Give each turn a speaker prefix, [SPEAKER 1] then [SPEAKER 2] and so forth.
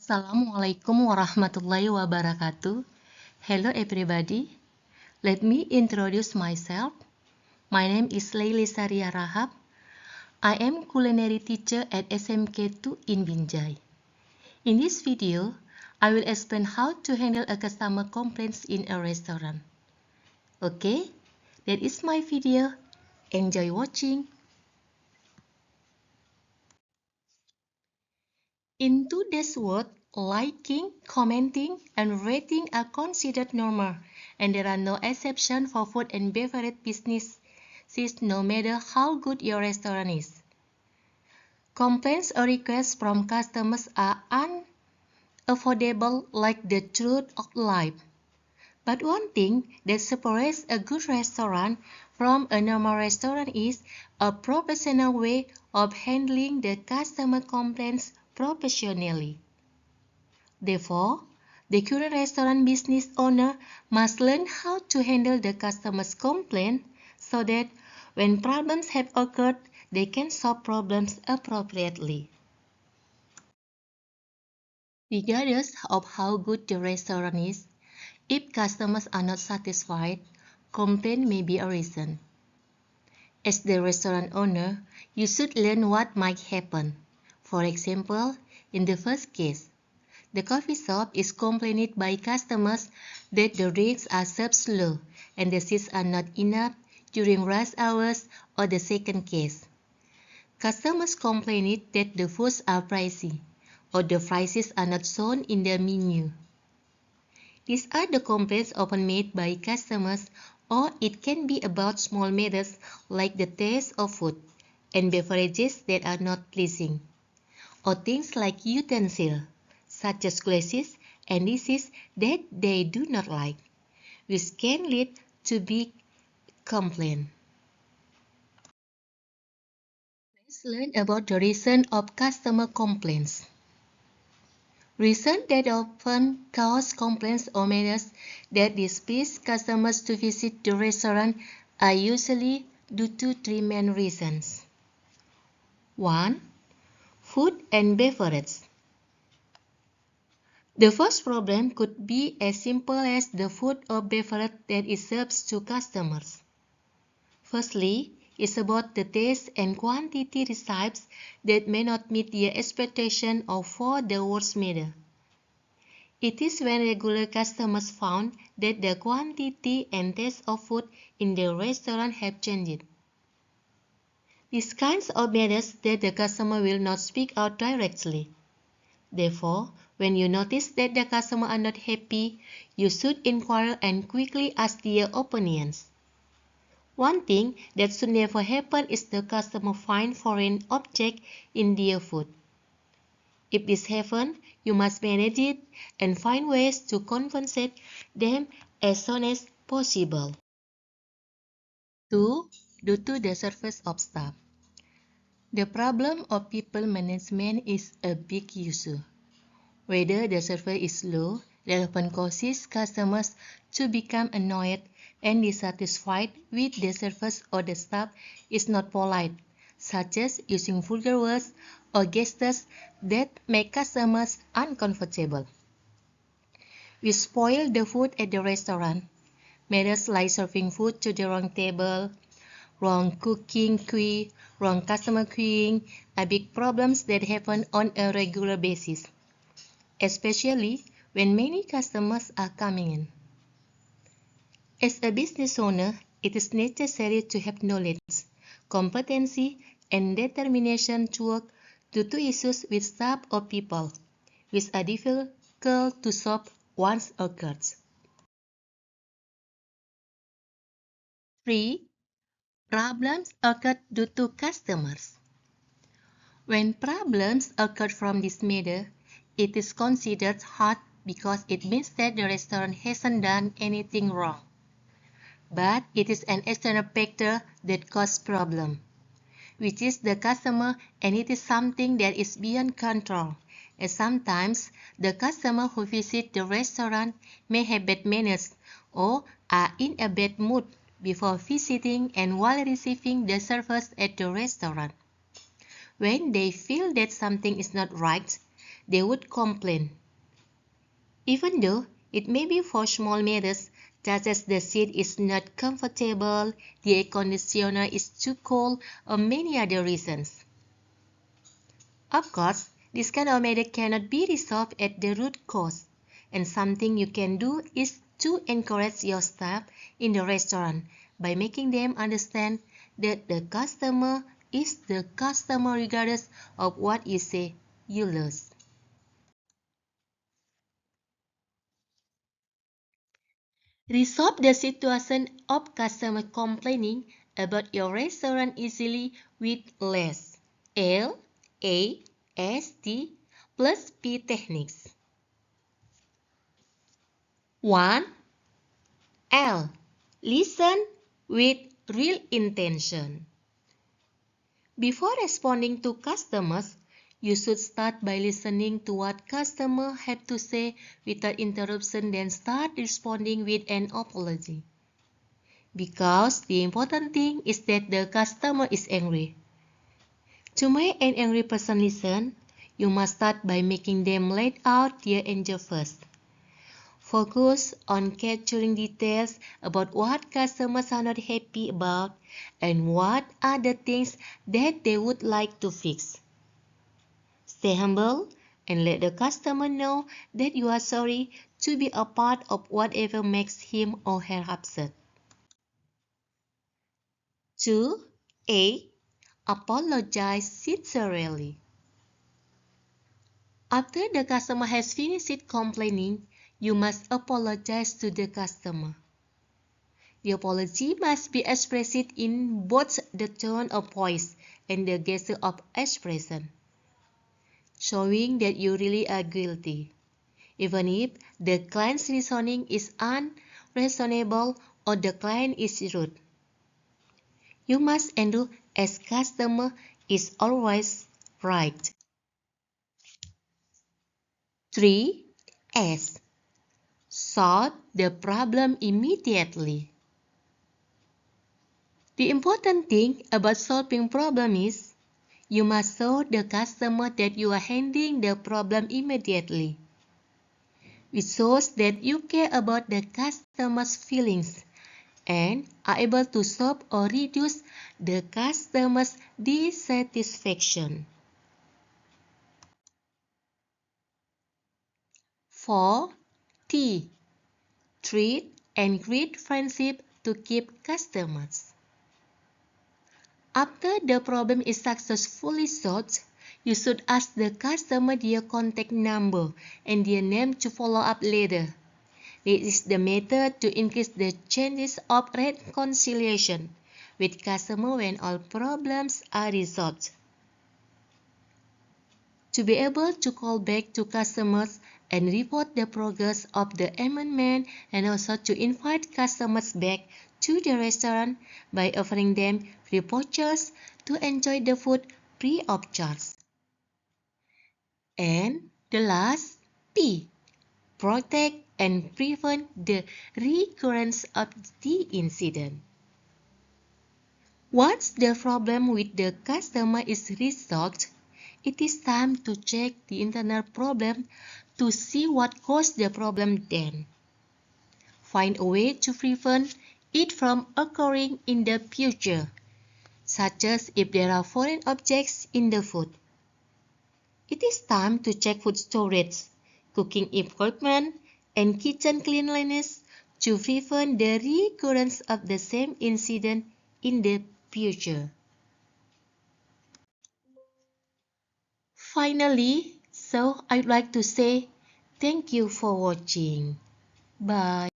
[SPEAKER 1] Assalamualaikum warahmatullahi wabarakatuh. Hello everybody. Let me introduce myself. My name is Leili Saria Rahab. I am culinary teacher at SMK2 in Binjai. In this video, I will explain how to handle a customer complaints in a restaurant. Okay, that is my video. Enjoy watching. In today's world, liking, commenting, and rating are considered normal, and there are no exceptions for food and beverage businesses, no matter how good your restaurant is. Complaints or requests from customers are unavoidable like the truth of life. But one thing that separates a good restaurant from a normal restaurant is a professional way of handling the customer complaints professionally. Therefore, the current restaurant business owner must learn how to handle the customer's complaint so that when problems have occurred, they can solve problems appropriately. Regardless of how good the restaurant is, if customers are not satisfied, complaint may be a reason. As the restaurant owner, you should learn what might happen. For example, in the first case, the coffee shop is complained by customers that the drinks are served slow and the seats are not enough during rush hours, or the second case. Customers complained that the foods are pricey or the prices are not shown in the menu. These are the complaints often made by customers, or it can be about small matters like the taste of food and beverages that are not pleasing, or things like utensils, such as glasses and dishes that they do not like, which can lead to big complaints. Let's learn about the reason of customer complaints. Reasons that often cause complaints or matters that displease customers to visit the restaurant are usually due to three main reasons. 1. Food and beverage. The first problem could be as simple as the food or beverage that is served to customers. Firstly, it's about the taste and quantity recipes that may not meet the expectation of for the worst matter. It is when regular customers found that the quantity and taste of food in the restaurant have changed. These kinds of matters that the customer will not speak out directly. Therefore, when you notice that the customer are not happy, you should inquire and quickly ask their opinions. One thing that should never happen is the customer find foreign object in their food. If this happens, you must manage it and find ways to compensate them as soon as possible. 2. Due to the service of staff. The problem of people management is a big issue. Whether the service is low, that often causes customers to become annoyed and dissatisfied with the service, or the staff is not polite, such as using vulgar words or gestures that make customers uncomfortable. We spoil the food at the restaurant. Matters like serving food to the wrong table, wrong cooking queue, wrong customer queuing are big problems that happen on a regular basis, especially when many customers are coming in. As a business owner, it is necessary to have knowledge, competency, and determination to work due to issues with staff or people, which are difficult to solve once occurs. 3. Problems occur due to customers. When problems occur from this matter, it is considered hard because it means that the restaurant hasn't done anything wrong. But it is an external factor that causes problem, which is the customer, and it is something that is beyond control, as sometimes the customer who visit the restaurant may have bad manners or are in a bad mood before visiting and while receiving the service at the restaurant. When they feel that something is not right, they would complain. Even though it may be for small matters, such as the seat is not comfortable, the air conditioner is too cold, or many other reasons. Of course, this kind of matter cannot be resolved at the root cause, and something you can do is to encourage your staff in the restaurant by making them understand that the customer is the customer regardless of what you say you lose. Resolve the situation of customer complaining about your restaurant easily with LAST, L-A-S-T plus P techniques. 1. L. Listen with real intention. Before responding to customers, you should start by listening to what customers have to say without interruption, then start responding with an apology. Because the important thing is that the customer is angry. To make an angry person listen, you must start by making them let out their anger first. Focus on capturing details about what customers are not happy about and what are the things that they would like to fix. Stay humble and let the customer know that you are sorry to be a part of whatever makes him or her upset. 2. Apologize sincerely. After the customer has finished complaining, you must apologize to the customer. The apology must be expressed in both the tone of voice and the gesture of expression, showing that you really are guilty, even if the client's reasoning is unreasonable or the client is rude. You must endure as customer is always right. 3. S. Solve the problem immediately. The important thing about solving problem is you must show the customer that you are handling the problem immediately. It shows that you care about the customer's feelings and are able to solve or reduce the customer's dissatisfaction. 4. T. Treat and create friendship to keep customers. After the problem is successfully solved, you should ask the customer their contact number and their name to follow up later. This is the method to increase the chances of reconciliation with customer when all problems are resolved. To be able to call back to customers and report the progress of the amendment, and also to invite customers back to the restaurant by offering them free vouchers to enjoy the food free of charge. And the last, P. Protect and prevent the recurrence of the incident. Once the problem with the customer is resolved, it is time to check the internal problem to see what caused the problem then. Find a way to prevent it from occurring in the future, such as if there are foreign objects in the food. It is time to check food storage, cooking equipment, and kitchen cleanliness to prevent the recurrence of the same incident in the future. Finally, so I'd like to say thank you for watching. Bye.